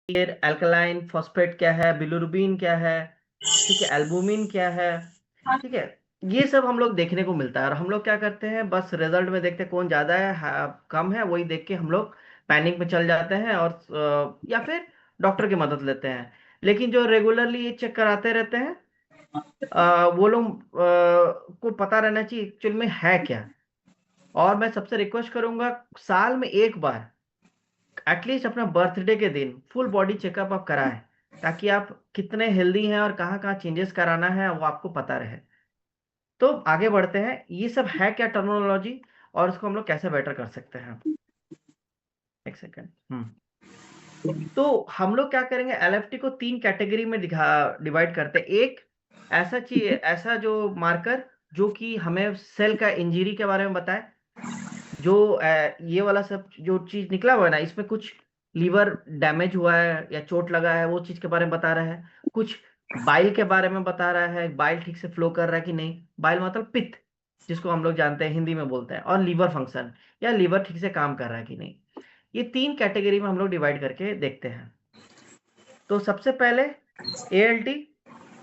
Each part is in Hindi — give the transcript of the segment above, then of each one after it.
फिर अल्कलाइन फॉस्फेट क्या है, बिलिरुबिन क्या है, ठीक है, एल्बुमिन क्या है, ठीक है। ये सब हम लोग देखने को मिलता है और हम लोग क्या करते हैं, बस रिजल्ट में देखते हैं कौन ज्यादा है कम है, वही देख के हम लोग पैनिक में चल जाते हैं और या फिर डॉक्टर की मदद लेते हैं। लेकिन जो रेगुलरली ये चेक कराते रहते हैं वो लोग को पता रहना चाहिए एक्चुअल में है क्या। और मैं सबसे रिक्वेस्ट करूंगा, साल में एक बार एटलीस्ट अपना बर्थडे के दिन फुल बॉडी चेकअप आप कराएं, ताकि आप कितने हेल्दी हैं और कहाँ कहाँ चेंजेस कराना है वो आपको पता रहे। तो आगे बढ़ते हैं, ये सब है क्या टर्मिनोलॉजी और उसको हम लोग कैसे बेटर कर सकते हैं। एक सेकेंड। तो हम लोग क्या करेंगे, एलएफटी को तीन कैटेगरी में डिवाइड करते हैं। एक ऐसा चीज, ऐसा जो मार्कर जो कि हमें सेल का इंजरी के बारे में बताए, जो ये वाला सब जो चीज निकला हुआ है ना, इसमें कुछ लीवर डैमेज हुआ है या चोट लगा है, वो चीज के बारे में बता रहा है। कुछ बाइल के बारे में बता रहा है, बाइल ठीक से फ्लो कर रहा है कि नहीं, बाइल मतलब पित्त, जिसको हम लोग जानते हैं हिंदी में बोलते हैं, और लीवर फंक्शन या लीवर ठीक से काम कर रहा है कि नहीं। ये तीन कैटेगरी में हम लोग डिवाइड करके देखते हैं। तो सबसे पहले एएलटी,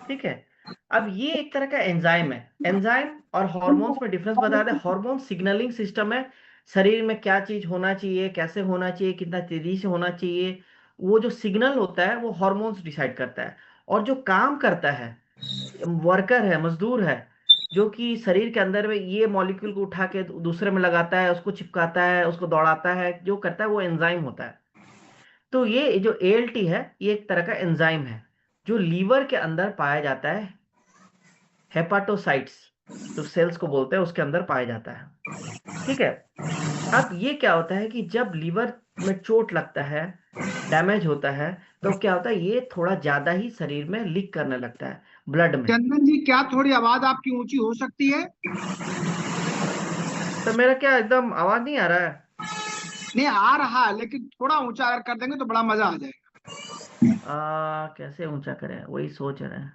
ठीक है। अब ये एक तरह का एंजाइम है। एंजाइम और हार्मोन्स में डिफरेंस बता दें। हार्मोन सिग्नलिंग सिस्टम है, शरीर में क्या चीज होना चाहिए, कैसे होना चाहिए, कितना तेजी से होना चाहिए, वो जो सिग्नल होता है वो हार्मोन्स डिसाइड करता है। और जो काम करता है, वर्कर है, मजदूर है, जो कि शरीर के अंदर में ये मॉलिक्यूल को उठा के दूसरे में लगाता है, उसको चिपकाता है, उसको दौड़ाता है, जो करता है वो एंजाइम होता है। तो ये जो एएलटी है, ये एक तरह का एंजाइम है जो लीवर के अंदर पाया जाता है। हेपाटोसाइट्स जो सेल्स को बोलते हैं उसके अंदर पाया जाता है, ठीक है। अब ये क्या होता है कि जब लीवर में चोट लगता है, डैमेज होता है, तो क्या होता है, ये थोड़ा ज्यादा ही शरीर में लीक करने लगता है, ब्लड में। चंदन जी, क्या थोड़ी आवाज आपकी ऊंची हो सकती है? तो मेरा क्या एकदम आवाज नहीं आ रहा है? नहीं, आ रहा है, लेकिन थोड़ा ऊंचा अगर कर देंगे तो बड़ा मजा आ जाएगा। कैसे ऊंचा करें, वही सोच रहे हैं।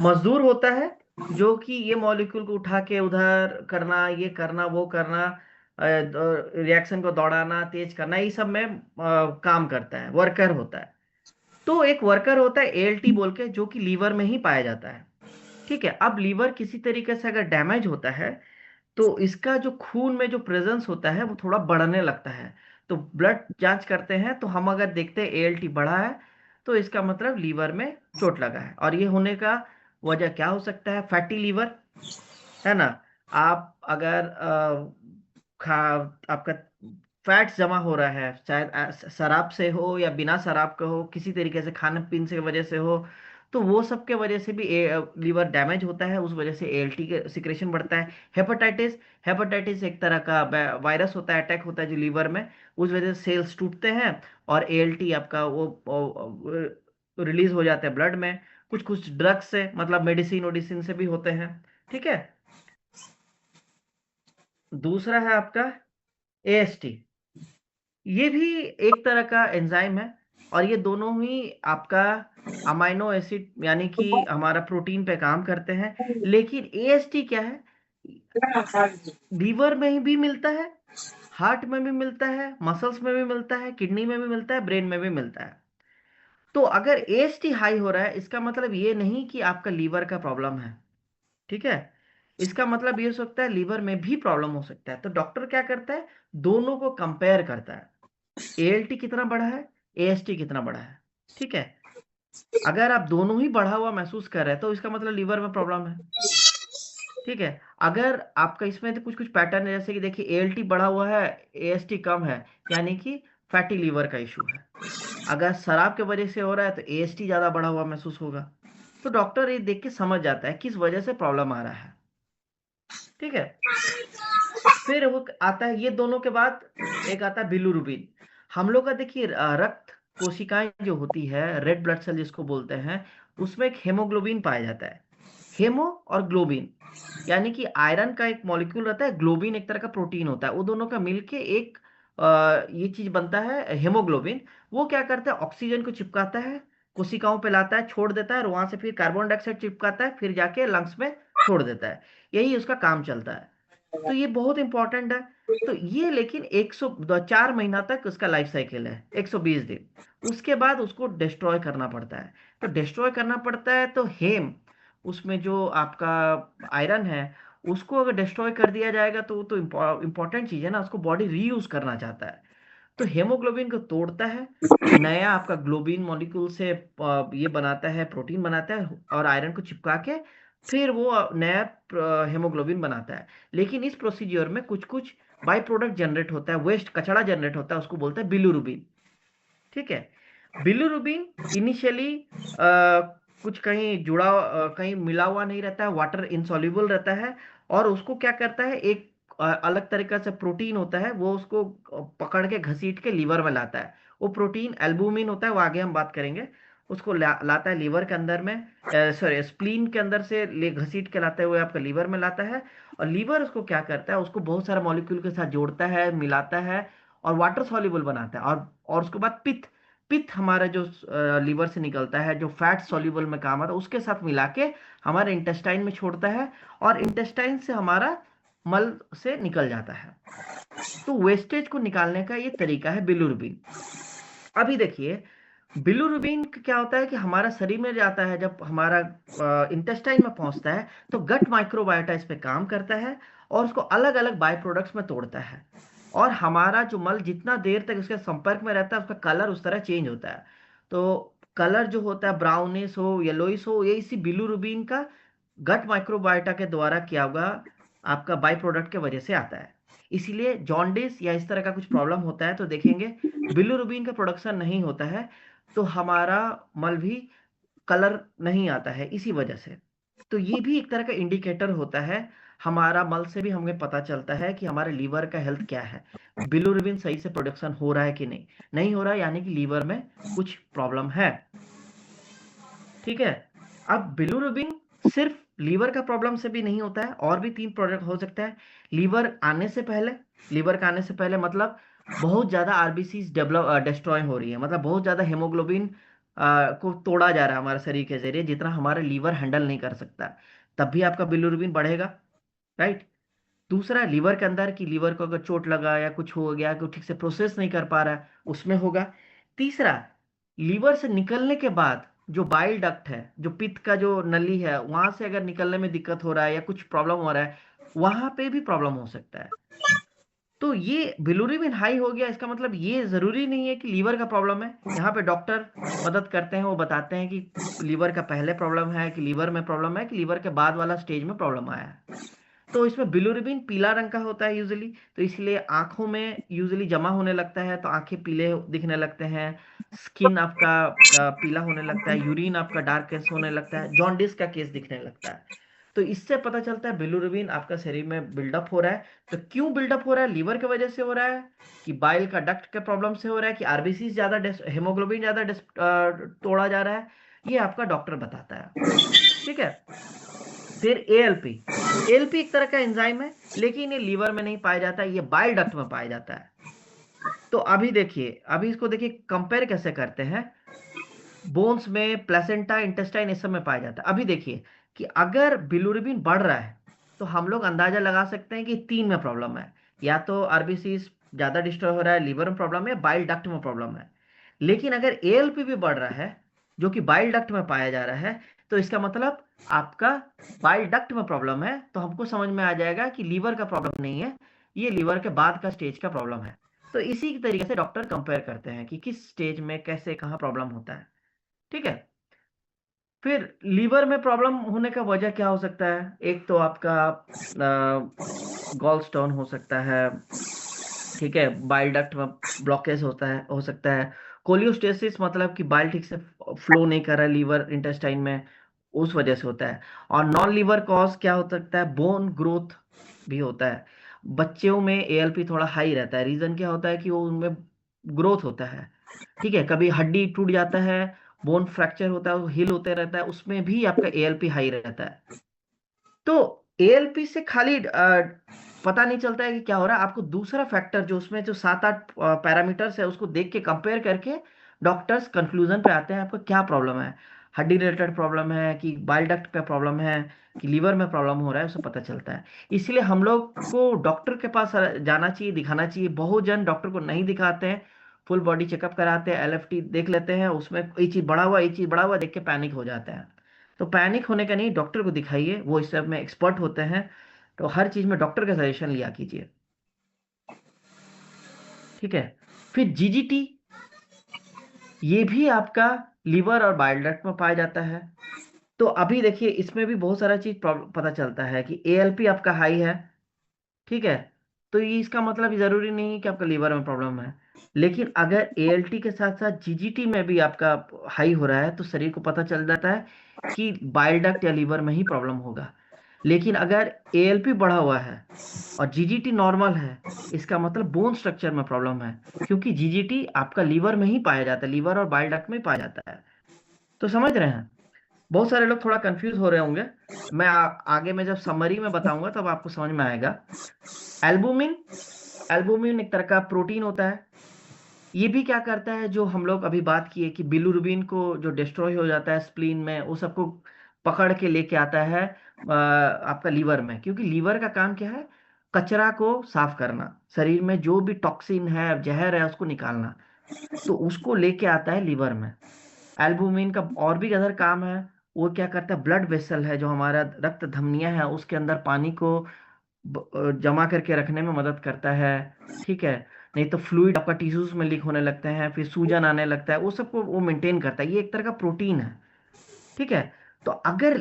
मजदूर होता है जो कि ये मॉलिक्यूल को उठा के उधर करना, ये करना, वो करना, रिएक्शन को दौड़ाना, तेज करना, ये सब में काम करता है, वर्कर होता है। तो एक वर्कर होता है एएलटी बोल के, जो कि लीवर में ही पाया जाता है, ठीक है। अब लीवर किसी तरीके से अगर डैमेज होता है, तो इसका जो खून में जो प्रेजेंस होता है वो थोड़ा बढ़ने लगता है। तो ब्लड जांच करते हैं, तो हम अगर देखते हैं एएलटी बढ़ा है, तो इसका मतलब लीवर में चोट लगा है। और ये होने का वजह क्या हो सकता है, फैटी लीवर, है ना। आप अगर खा आपका फैट्स जमा हो रहा है, शायद शराब से हो या बिना शराब का हो, किसी तरीके से खाने पीने से वजह से हो, तो वो सब के वजह से भी लीवर डैमेज होता है, उस वजह से एएलटी के सिक्रेशन बढ़ता है। हेपेटाइटिस, हेपेटाइटिस एक तरह का वायरस होता है, अटैक होता है जो लीवर में, उस वजह से सेल्स टूटते हैं और एएलटी आपका वो रिलीज हो जाता है ब्लड में। कुछ कुछ ड्रग्स से, मतलब मेडिसिन ओडिसिन से भी होते हैं, ठीक है। दूसरा है आपका एएसटी, ये भी एक तरह का एंजाइम है। और ये दोनों ही आपका अमाइनो एसिड यानी कि हमारा प्रोटीन पे काम करते हैं। लेकिन एएसटी क्या है, लीवर में भी मिलता है, हार्ट में भी मिलता है, मसल्स में भी मिलता है, किडनी में भी मिलता है, ब्रेन में भी मिलता है। तो अगर एएसटी हाई हो रहा है, इसका मतलब ये नहीं कि आपका लीवर का प्रॉब्लम है, ठीक है। इसका मतलब ये हो सकता है लीवर में भी प्रॉब्लम हो सकता है। तो डॉक्टर क्या करता है, दोनों को कंपेयर करता है, एएलटी कितना बढ़ा है, एएसटी कितना बढ़ा है, ठीक है। अगर आप दोनों ही बढ़ा हुआ महसूस कर रहे हैं, तो इसका मतलब लीवर में प्रॉब्लम है, ठीक है। अगर आपका इसमें तो कुछ कुछ पैटर्न है, जैसे कि देखिए एएलटी बढ़ा हुआ है, एएसटी कम है, यानी कि फैटी लीवर का इशू है। अगर शराब के वजह से हो रहा है, तो एएसटी ज्यादा बढ़ा हुआ महसूस होगा। तो डॉक्टर ये देख के समझ जाता है किस वजह से प्रॉब्लम आ रहा है, ठीक है। फिर वो आता है, ये दोनों के बाद एक आता है बिलिरुबिन। हम लोग का देखिए रक्त कोशिकाएं जो होती है, रेड ब्लड सेल जिसको बोलते हैं, उसमें एक हेमोग्लोबिन पाया जाता है। हेमो और ग्लोबिन, यानी कि आयरन का एक मॉलिक्यूल रहता है, ग्लोबिन एक तरह का प्रोटीन होता है, वो दोनों का मिलके एक ये चीज बनता है हेमोग्लोबिन। वो क्या करता है, ऑक्सीजन को चिपकाता है, कोशिकाओं पे लाता है, छोड़ देता है, और वहां से फिर कार्बन डाइऑक्साइड चिपकाता है, फिर जाके लंग्स में छोड़ देता है। यही उसका काम चलता है। तो ये बहुत इंपॉर्टेंट है। तो ये लेकिन 104 महीना तक उसका लाइफ साइकिल है, 120 दिन। उसके बाद उसको डिस्ट्रॉय करना पड़ता है। तो डिस्ट्रॉय करना पड़ता है तो हेम, उसमें जो आपका आयरन है, उसको अगर डिस्ट्रॉय कर दिया जाएगा तो वो तो इम्पोर्टेंट चीज़ है ना, उसको बॉडी रीयूज करना चाहता है। तो हेमोग्लोबिन को तोड़ता है, नया आपका ग्लोबिन मॉलिक्यूल से ये बनाता है, प्रोटीन बनाता है, और आयरन को चिपका के फिर वो नया हेमोग्लोबिन बनाता है। लेकिन इस प्रोसीजर में कुछ कुछ बाई प्रोडक्ट जनरेट होता है, वेस्ट कचड़ा जनरेट होता है, उसको बोलते हैं बिलिरुबिन। ठीक है। बिलिरुबिन इनिशियली कुछ कहीं जुड़ा कहीं मिला हुआ नहीं रहता है, वाटर इनसॉल्युबल रहता है। और उसको क्या करता है, एक अलग तरीका से प्रोटीन होता है, वो उसको पकड़ के घसीट के लीवर में लाता है। वो प्रोटीन एल्बुमिन होता है, वो आगे हम बात करेंगे। उसको लाता है लीवर के अंदर में, सॉरी स्प्लीन के अंदर से ले घसीट के लाते हुए आपका लीवर में लाता है। और लीवर उसको क्या करता है, उसको बहुत सारे मॉलिक्यूल के साथ जोड़ता है, मिलाता है, और वाटर सॉल्युबल बनाता है। और उसके बाद पित्त, पित्त हमारा जो लीवर से निकलता है, जो फैट सॉल्युबल में काम आता है, उसके साथ मिला के हमारे इंटेस्टाइन में छोड़ता है। और इंटेस्टाइन से हमारा मल से निकल जाता है। तो वेस्टेज को निकालने का ये तरीका है बिलिरुबिन। अभी देखिए, बिलिरुबिन क्या होता है कि हमारा शरीर में जाता है, जब हमारा इंटेस्टाइन में पहुंचता है तो गट माइक्रोबायोटा इस पे काम करता है, और उसको अलग अलग बाय प्रोडक्ट्स में तोड़ता है। और हमारा जो मल जितना देर तक उसके संपर्क में रहता है, उसका कलर उस तरह चेंज होता है। तो कलर जो होता है ब्राउनिश हो, येलोइश हो, ये इसी बिलिरुबिन का गट माइक्रोबायोटा के द्वारा किया हुआ आपका बाय प्रोडक्ट के वजह से आता है। इसीलिए जॉन्डिस या इस तरह का कुछ प्रॉब्लम होता है तो देखेंगे बिलिरुबिन का प्रोडक्शन नहीं होता है, तो हमारा मल भी कलर नहीं आता है इसी वजह से। तो ये भी एक तरह का इंडिकेटर होता है, हमारा मल से भी हमें पता चलता है कि हमारे लीवर का हेल्थ क्या है, बिलिरुबिन सही से प्रोडक्शन हो रहा है कि नहीं। नहीं हो रहा है यानी कि लीवर में कुछ प्रॉब्लम है। ठीक है। अब बिलिरुबिन सिर्फ लीवर का प्रॉब्लम से भी नहीं होता है, और भी तीन प्रोडक्ट हो सकता है। लीवर आने से पहले, लीवर का आने से पहले मतलब बहुत ज्यादा आरबीसी डेवलप डिस्ट्रॉय हो रही है, मतलब बहुत ज्यादा हेमोग्लोबिन को तोड़ा जा रहा है हमारे शरीर के जरिए, जितना हमारा लीवर हैंडल नहीं कर सकता, तब भी आपका बिलिरुबिन बढ़ेगा। राइट। दूसरा, लीवर के अंदर की लीवर को अगर चोट लगा या कुछ हो गया कि ठीक से प्रोसेस नहीं कर पा रहा है, उसमें होगा। तीसरा, लीवर से निकलने के बाद जो बाइल डक्ट है, जो पित्त का जो नली है, वहां से अगर निकलने में दिक्कत हो रहा है या कुछ प्रॉब्लम हो रहा है, वहां पे भी प्रॉब्लम हो सकता है। तो ये बिलिरुबिन हाई हो गया, इसका मतलब ये जरूरी नहीं है कि लीवर का प्रॉब्लम है। यहाँ पे डॉक्टर मदद करते हैं, वो बताते हैं कि लीवर का पहले प्रॉब्लम है कि लीवर में प्रॉब्लम है कि लीवर के बाद वाला स्टेज में प्रॉब्लम आया है। तो इसमें बिलिरुबिन पीला रंग का होता है यूजुअली, तो इसलिए आंखों में यूजुअली जमा होने लगता है, तो आंखें पीले दिखने लगते हैं। स्किन आपका पीला होने लगता है, यूरिन आपका डार्क होने लगता है, जॉन्डिस का केस दिखने लगता है। तो इससे पता चलता है बिलिरुबिन आपका शरीर में बिल्डअप हो रहा है। तो क्यों बिल्डअप हो रहा है, लीवर की वजह से हो रहा है, कि बाइल का डक्ट के प्रॉब्लम से हो रहा है, कि आरबीसी ज्यादा, हेमोग्लोबिन ज्यादा तोड़ा जा रहा है, ये आपका डॉक्टर बताता है। ठीक है। फिर एएलपी, एएलपी एक तरह का एंजाइम है, लेकिन ये लीवर में नहीं पाया जाता है, ये बाइल डक्ट में पाया जाता है। तो अभी देखिए, अभी इसको देखिए कंपेयर कैसे करते हैं। बोन्स में, प्लेसेंटा, इंटेस्टाइन, इस सब में पाया जाता है। अभी देखिए कि अगर बिलिरुबिन बढ़ रहा है तो हम लोग अंदाजा लगा सकते हैं कि तीन में प्रॉब्लम है, या तो आरबीसी ज्यादा डिस्ट्रॉय हो रहा है, लीवर में प्रॉब्लम है, बाइल डक्ट में प्रॉब्लम है। लेकिन अगर एएलपी भी बढ़ रहा है, जो कि बाइल डक्ट में पाया जा रहा है, तो इसका मतलब आपका बाइल डक्ट में प्रॉब्लम है, तो हमको समझ में आ जाएगा कि लीवर का प्रॉब्लम नहीं है, ये लीवर के बाद का स्टेज का प्रॉब्लम है। तो इसी तरीके से डॉक्टर कंपेयर करते हैं कि किस स्टेज में कैसे कहाँ प्रॉब्लम होता है। ठीक है। फिर लीवर में प्रॉब्लम होने का वजह क्या हो सकता है, एक तो आपका गॉल स्टोन हो सकता है। ठीक है। बाइल डक्ट में ब्लॉकेज होता है, हो सकता है। कोलियोस्टेसिस मतलब कि बाइल ठीक से फ्लो नहीं कर रहा है लीवर इंटेस्टाइन में, उस वजह से होता है। और नॉन लीवर कॉज क्या हो सकता है, बोन ग्रोथ भी होता है। बच्चों में एएलपी थोड़ा हाई रहता है, रीजन क्या होता है कि वो उनमें ग्रोथ होता है। ठीक है। कभी हड्डी टूट जाता है, बोन फ्रैक्चर होता है, वो हील होते रहता है, उसमें भी आपका एएलपी हाई रहता है। तो एएलपी से खाली पता नहीं चलता है कि क्या हो रहा है, आपको दूसरा फैक्टर जो उसमें जो 7-8 पैरामीटर्स है, उसको देख के कंपेयर करके डॉक्टर्स कंक्लूजन पे आते हैं आपको क्या प्रॉब्लम है। हड्डी रिलेटेड प्रॉब्लम है कि बाइल डक्ट पे प्रॉब्लम है कि लीवर में प्रॉब्लम हो रहा है, उसे पता चलता है। इसलिए हम लोग को डॉक्टर के पास जाना चाहिए, दिखाना चाहिए। बहुत जन डॉक्टर को नहीं दिखाते हैं, फुल बॉडी चेकअप कराते हैं, एलएफटी देख लेते हैं, उसमें ये चीज बढ़ा हुआ, ये चीज बढ़ा हुआ देख के पैनिक हो जाते हैं। तो पैनिक होने का नहीं, डॉक्टर को दिखाइए, वो इस सब में एक्सपर्ट होते हैं। तो हर चीज में डॉक्टर का सजेशन लिया कीजिए। ठीक है। फिर जीजीटी, ये भी आपका लीवर और बाइल डक्ट में पाया जाता है। तो अभी देखिए, इसमें भी बहुत सारा चीज पता चलता है कि एएलपी आपका हाई है। ठीक है। तो ये इसका मतलब जरूरी नहीं है कि आपका लीवर में प्रॉब्लम है। लेकिन अगर एएलटी के साथ साथ जीजीटी में भी आपका हाई हो रहा है, तो शरीर को पता चल जाता है कि बाइल डक्ट या लीवर में ही प्रॉब्लम होगा। लेकिन अगर एएलपी बढ़ा हुआ है और जीजीटी नॉर्मल है, इसका मतलब बोन स्ट्रक्चर में प्रॉब्लम है, क्योंकि जीजीटी आपका लीवर में ही पाया जाता है, लीवर और बाइल डक्ट में पाया जाता है। तो समझ रहे हैं? बहुत सारे लोग थोड़ा कंफ्यूज हो रहे होंगे। मैं आगे में जब समरी में बताऊंगा तब आपको समझ में आएगा। एल्बुमिन, एल्बुमिन एक तरह का प्रोटीन होता है। ये भी क्या करता है, जो हम लोग अभी बात किए कि बिलिरुबिन को जो डिस्ट्रॉय हो जाता है स्प्लीन में, वो सबको पकड़ के लेके आता है आपका लीवर में, क्योंकि लीवर का काम क्या है, कचरा को साफ करना, शरीर में जो भी टॉक्सिन है, जहर है, उसको निकालना। तो उसको लेके आता है लीवर में। एल्बुमिन का और भी अदर काम है। वो क्या करता है, ब्लड वेसल है, जो हमारा रक्त धमनियां है, उसके अंदर पानी को जमा करके रखने में मदद करता है। ठीक है। नहीं तो फ्लूइड आपका टिश्यूज में लीक होने लगते हैं, फिर सूजन आने लगता है, वो सबको वो मेंटेन करता है। ये एक तरह का प्रोटीन है। ठीक है। तो अगर,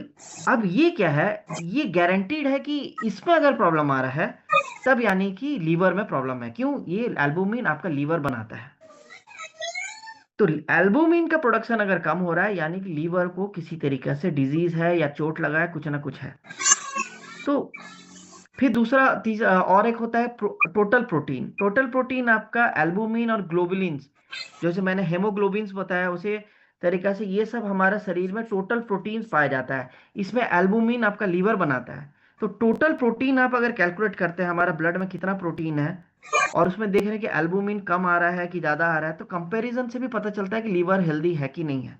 अब ये क्या है, ये गारंटीड है कि इसमें अगर प्रॉब्लम आ रहा है, तब यानी कि लीवर में प्रॉब्लम है। क्यों? ये एल्बुमिन आपका लीवर बनाता है। तो एल्बुमिन का प्रोडक्शन अगर कम हो रहा है, यानी कि लीवर को किसी तरीके से डिजीज है या चोट लगा है, कुछ ना कुछ है। तो फिर दूसरा तीसरा और एक होता है टोटल प्रोटीन। टोटल प्रोटीन आपका एल्बुमिन और ग्लोबुलिन्स, जैसे मैंने हेमोग्लोबिन्स बताया, उसे तरीका से ये सब हमारा शरीर में टोटल प्रोटीन पाया जाता है। इसमें एल्बुमिन आपका लीवर बनाता है। तो टोटल प्रोटीन आप अगर कैलकुलेट करते हैं हमारा ब्लड में कितना प्रोटीन है, और उसमें देख रहे हैं कि एल्बुमिन कम आ रहा है कि ज्यादा आ रहा है, तो कंपैरिजन से भी पता चलता है कि लीवर हेल्दी है कि नहीं है।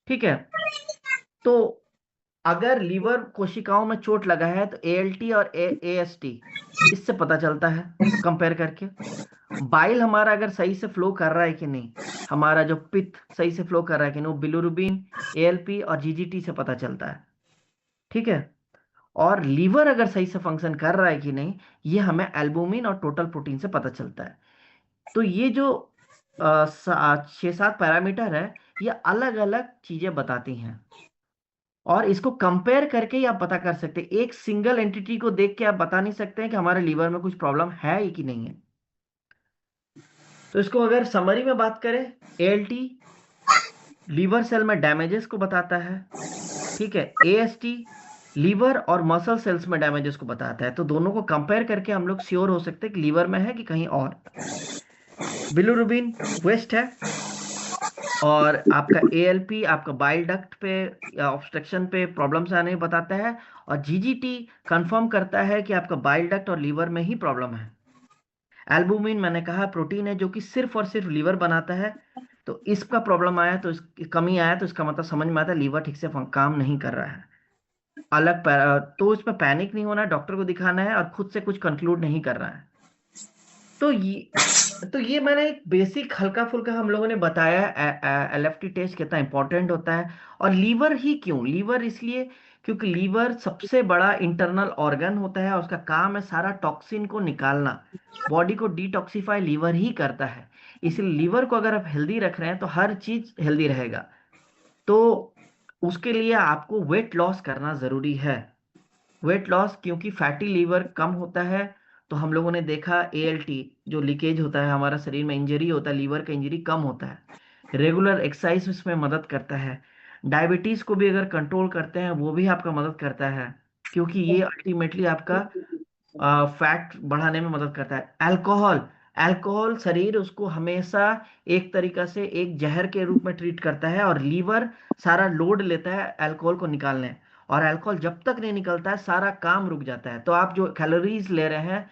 ठीक है। तो अगर लीवर कोशिकाओं में चोट लगा है, तो एएलटी और एएसटी, इससे पता चलता है कंपेयर करके। बाइल हमारा अगर सही से फ्लो कर रहा है कि नहीं, हमारा जो पित्त सही से फ्लो कर रहा है कि नहीं, वो बिलिरुबिन, एएलपी और जीजीटी से पता चलता है। ठीक है। और लीवर अगर सही से फंक्शन कर रहा है कि नहीं, ये हमें एल्बुमिन और टोटल प्रोटीन से पता चलता है। तो ये जो 6-7 पैरामीटर है, ये अलग अलग चीजें बताती हैं, और इसको कंपेयर करके ही आप पता कर सकते हैं। एक सिंगल एंटिटी को देख के आप बता नहीं सकते हैं कि हमारे लीवर में कुछ प्रॉब्लम है कि नहीं है। तो इसको अगर समरी में बात करें, एएलटी लीवर सेल में डैमेजेस को बताता है। ठीक है। एएसटी लीवर और मसल सेल्स में डैमेजेस को बताता है। तो दोनों को कंपेयर करके हम लोग श्योर हो सकते हैं कि लीवर में है कि कहीं और। बिलिरुबिन वेस्ट है, और आपका एएलपी आपका बाइल डक्ट पे या ऑब्स्ट्रक्शन पे प्रॉब्लम्स आने बताता है। और जीजीटी कंफर्म करता है कि आपका बाइल डक्ट और लीवर में ही प्रॉब्लम है। एल्बुमिन मैंने कहा प्रोटीन है जो कि सिर्फ और सिर्फ लीवर बनाता है। तो इसका प्रॉब्लम आया, तो इस कमी आया, तो इसका मतलब समझ में आता है लीवर ठीक से काम नहीं कर रहा है। तो इसमें पैनिक नहीं होना है, डॉक्टर को दिखाना है, और खुद से कुछ कंक्लूड नहीं कर रहा है। तो ये मैंने एक बेसिक हल्का फुल्का हम लोगों ने बताया एलएफटी टेस्ट कितना इंपॉर्टेंट होता है। और लीवर ही क्यों? लीवर इसलिए क्योंकि लीवर सबसे बड़ा इंटरनल ऑर्गन होता है, और उसका काम है सारा टॉक्सिन को निकालना। बॉडी को डिटॉक्सिफाई लीवर ही करता है। इसलिए लीवर को अगर आप हेल्दी रख रहे हैं, तो हर चीज हेल्दी रहेगा। तो उसके लिए आपको वेट लॉस करना जरूरी है। वेट लॉस, क्योंकि फैटी लीवर कम होता है। तो हम लोगों ने देखा एएलटी जो लीकेज होता है, हमारा शरीर में इंजरी होता है, लीवर का इंजरी कम होता है। रेगुलर एक्सरसाइज इसमें मदद करता है। डायबिटीज को भी अगर कंट्रोल करते हैं, वो भी आपका मदद करता है, क्योंकि ये अल्टीमेटली आपका फैट बढ़ाने में मदद करता है। अल्कोहल, अल्कोहल शरीर उसको हमेशा एक तरीका से एक जहर के रूप में ट्रीट करता है, और लीवर सारा लोड लेता है अल्कोहल को निकालने। और अल्कोहल जब तक नहीं निकलता है, सारा काम रुक जाता है। तो आप जो कैलोरीज ले रहे हैं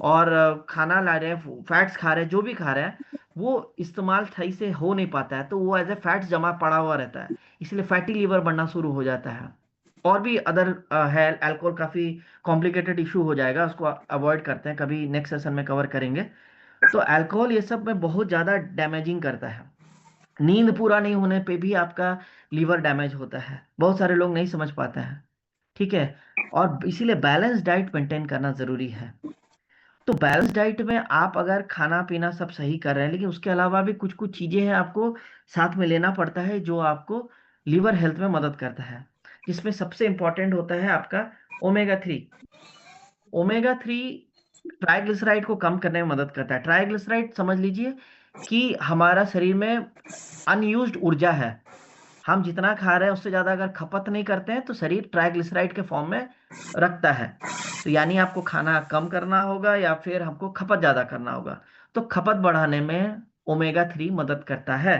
और खाना ला रहे हैं, फैट्स खा रहे हैं, जो भी खा रहे हैं, वो इस्तेमाल सही से हो नहीं पाता है, तो वो एज ए फैट्स जमा पड़ा हुआ रहता है, इसलिए फैटी लीवर बनना शुरू हो जाता है। और भी अदर है, अल्कोहल काफी कॉम्प्लिकेटेड इशू हो जाएगा, उसको अवॉइड करते हैं, कभी नेक्स्ट सेशन में कवर करेंगे। तो अल्कोहल ये सब में बहुत ज्यादा डैमेजिंग करता है। नींद पूरा नहीं होने पे भी आपका लीवर डैमेज होता है, बहुत सारे लोग नहीं समझ पाते हैं। ठीक है। और इसीलिए बैलेंस डाइट मेंटेन करना जरूरी है। तो बैलेंस डाइट में आप अगर खाना पीना सब सही कर रहे हैं, लेकिन उसके अलावा भी कुछ कुछ चीजें हैं आपको साथ में लेना पड़ता है, जो आपको लीवर हेल्थ में मदद करता है। जिसमें सबसे इंपॉर्टेंट होता है आपका ओमेगा 3। ओमेगा 3 ट्राइग्लिसराइड को कम करने में मदद करता है। ट्राइग्लिसराइड समझ लीजिए कि हमारा शरीर में अनयूज्ड ऊर्जा है। हम जितना खा रहे हैं उससे ज्यादा अगर खपत नहीं करते हैं, तो शरीर ट्राइग्लिसराइड के फॉर्म में रखता है। तो यानी आपको खाना कम करना होगा या फिर हमको खपत ज्यादा करना होगा। तो खपत बढ़ाने में ओमेगा 3 मदद करता है।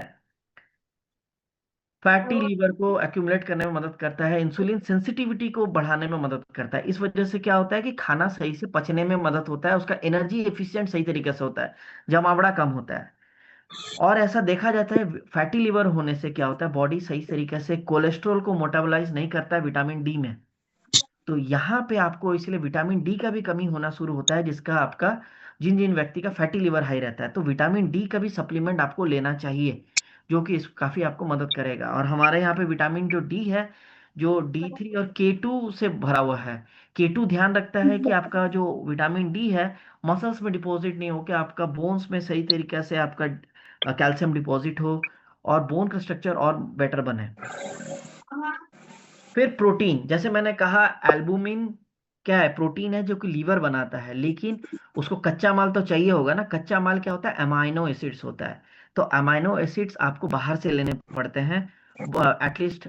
फैटी लीवर को एक्यूमुलेट करने में मदद करता है। इंसुलिन सेंसिटिविटी को बढ़ाने में मदद करता है। इस वजह से क्या होता है कि खाना सही से पचने में मदद होता है, उसका एनर्जी एफिशिएंट सही तरीके से होता है, जमावड़ा कम होता है। और ऐसा देखा जाता है फैटी लिवर होने से क्या होता है, बॉडी सही तरीके से कोलेस्ट्रॉल को मोटाबलाइज नहीं करता है विटामिन डी में। तो यहाँ पे आपको इसलिए विटामिन डी का भी कमी होना शुरू होता है, जिसका आपका जिन जिन व्यक्ति का फैटी लिवर हाई रहता है, तो विटामिन डी का भी सप्लीमेंट आपको लेना चाहिए, जो कि इस काफी आपको मदद करेगा। और हमारे यहाँ पे विटामिन जो डी है, जो D3 और K2 से भरा हुआ है। K2 ध्यान रखता है कि आपका जो विटामिन डी है मसल्स में डिपॉजिट नहीं हो, कि आपका बोन्स में सही तरीके से आपका कैल्शियम डिपॉजिट हो और बोन का स्ट्रक्चर और बेटर बने। फिर प्रोटीन, जैसे मैंने कहा, एल्बुमिन क्या है, प्रोटीन है जो कि लीवर बनाता है, लेकिन उसको कच्चा माल तो चाहिए होगा ना। कच्चा माल क्या होता है, अमाइनो एसिड्स होता है। तो अमाइनो एसिड्स आपको बाहर से लेने पड़ते हैं, एटलीस्ट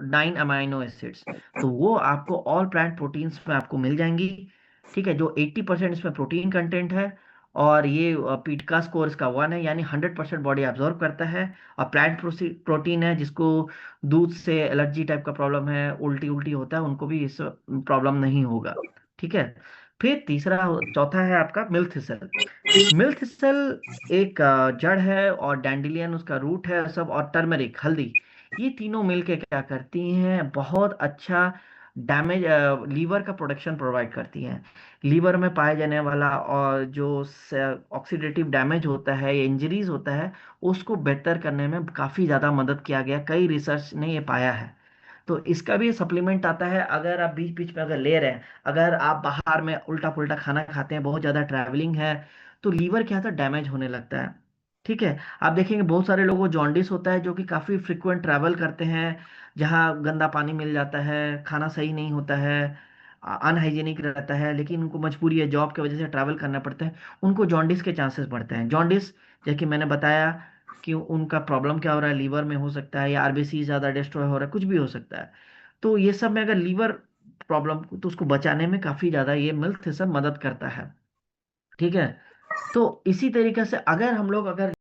9 अमाइनो एसिड्स। तो वो आपको ऑल प्लांट प्रोटीन्स में आपको मिल जाएंगी। ठीक है, जो 80% इसमें प्रोटीन कंटेंट है। और ये पीटका स्कोर इसका 1 है, यानी 100% बॉडी एब्जॉर्ब करता है। और प्लांट प्रोटीन है, जिसको दूध से एलर्जी टाइप का प्रॉब्लम है, उल्टी उल्टी होता है, उनको भी इस प्रॉब्लम नहीं होगा। ठीक है। फिर तीसरा चौथा है आपका मिल्क थिसल। मिल्क थिसल एक जड़ है, और डैंडिलियन उसका रूट है सब, और टर्मरिक हल्दी, ये तीनों मिलके क्या करती हैं, बहुत अच्छा डैमेज लीवर का प्रोडक्शन प्रोवाइड करती हैं। लीवर में पाए जाने वाला और जो ऑक्सीडेटिव डैमेज होता है या इंजरीज होता है, उसको बेहतर करने में काफ़ी ज़्यादा मदद किया गया, कई रिसर्च ने ये पाया है। तो इसका भी सप्लीमेंट आता है, अगर आप बीच बीच में अगर ले रहे हैं, अगर आप बाहर में उल्टा पुल्टा खाना खाते हैं, बहुत ज़्यादा ट्रैवलिंग है, तो लीवर क्या होता है, डैमेज होने लगता है। ठीक है। आप देखेंगे बहुत सारे लोगों को जॉन्डिस होता है, जो कि काफ़ी फ्रिक्वेंट ट्रैवल करते हैं, जहाँ गंदा पानी मिल जाता है, खाना सही नहीं होता है, अनहाइजीनिक रहता है, लेकिन उनको मजबूरी है, जॉब की वजह से ट्रैवल करना पड़ता है, उनको जॉन्डिस के चांसेस बढ़ते हैं। जॉन्डिस, जैसे कि मैंने बताया कि उनका प्रॉब्लम क्या हो रहा है, लीवर में हो सकता है, या आरबीसी ज़्यादा डिस्ट्रॉय हो रहा है, कुछ भी हो सकता है। तो ये सब में अगर लीवर प्रॉब्लम, तो उसको बचाने में काफ़ी ज़्यादा ये मिल्क थिसल मदद करता है। ठीक है। तो इसी तरीके से अगर हम लोग अगर